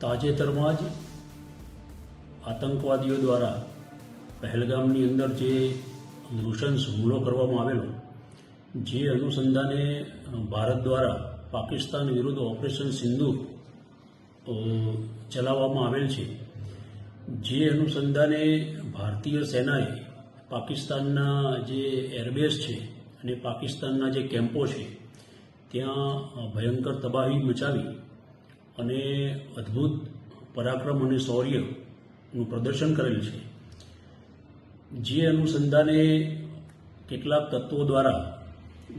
તાજેતરમાં જ આતંકવાદીઓ દ્વારા પહેલગામની અંદર જે નૃશંસ હુમલો કરવામાં આવેલો, જે અનુસંધાને ભારત દ્વારા પાકિસ્તાન વિરુદ્ધ ઓપરેશન સિંદૂર ચલાવવામાં આવેલ છે, જે અનુસંધાને ભારતીય સેનાએ પાકિસ્તાનના જે એરબેઝ છે અને પાકિસ્તાનના જે કેમ્પો છે ત્યાં ભયંકર તબાહી મચાવી અને અદ્ભુત પરાક્રમ અને શૌર્યનું પ્રદર્શન કરેલ છે. જે અનુસંધાને કેટલાક તત્વો દ્વારા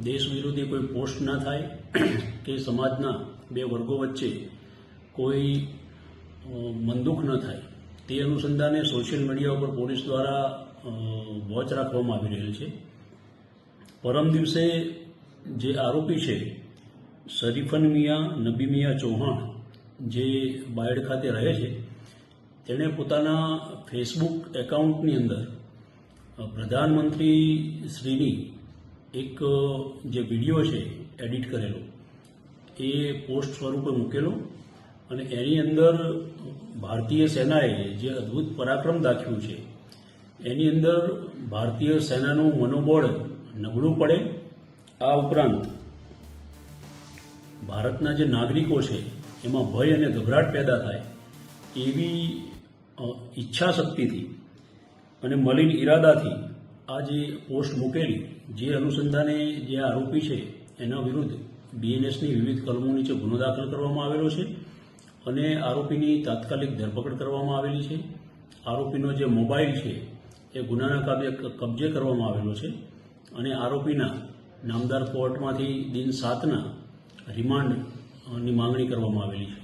દેશ વિરોધી કોઈ પોસ્ટ ના થાય કે સમાજના બે વર્ગો વચ્ચે કોઈ મંદુક ન થાય, તે અનુસંધાને સોશિયલ મીડિયા ઉપર પોલીસ દ્વારા વોચ રાખવામાં આવી રહેલ છે. પરમ દિવસે જે આરોપી છે શરીફન મિયા નબી મિયા ચૌહાણ, જે બાયડ ખાતે રહે છે, તેણે પોતાના ફેસબુક એકાઉન્ટની અંદર પ્રધાનમંત્રી શ્રીની એક જે વિડીયો છે એડિટ કરેલો, એ પોસ્ટ સ્વરૂપે મૂકેલો અને એની અંદર ભારતીય સેનાએ જે અદ્ભુત પરાક્રમ દાખ્યું છે, એની અંદર ભારતીય સેનાનું મનોબળ નબળું પડે, આ ઉપરાંત ભારતના જે નાગરિકો છે એમાં ભય અને ગભરાટ પેદા થાય એવી ઈચ્છા શક્તિથી અને મલિન ઈરાદાથી આ જે પોસ્ટ મૂકેલી, જે અનુસંધાને જે આરોપી છે એના વિરુદ્ધ બીએનએસની વિવિધ કલમો નીચે ગુનો દાખલ કરવામાં આવેલો છે અને આરોપીની તાત્કાલિક ધરપકડ કરવામાં આવેલી છે. આરોપીનો જે મોબાઈલ છે એ ગુનાના કબજે કરવામાં આવેલો છે અને આરોપીના નામદાર કોર્ટમાંથી દિન 7ના રિમાન્ડની માંગણી કરવામાં આવેલી છે.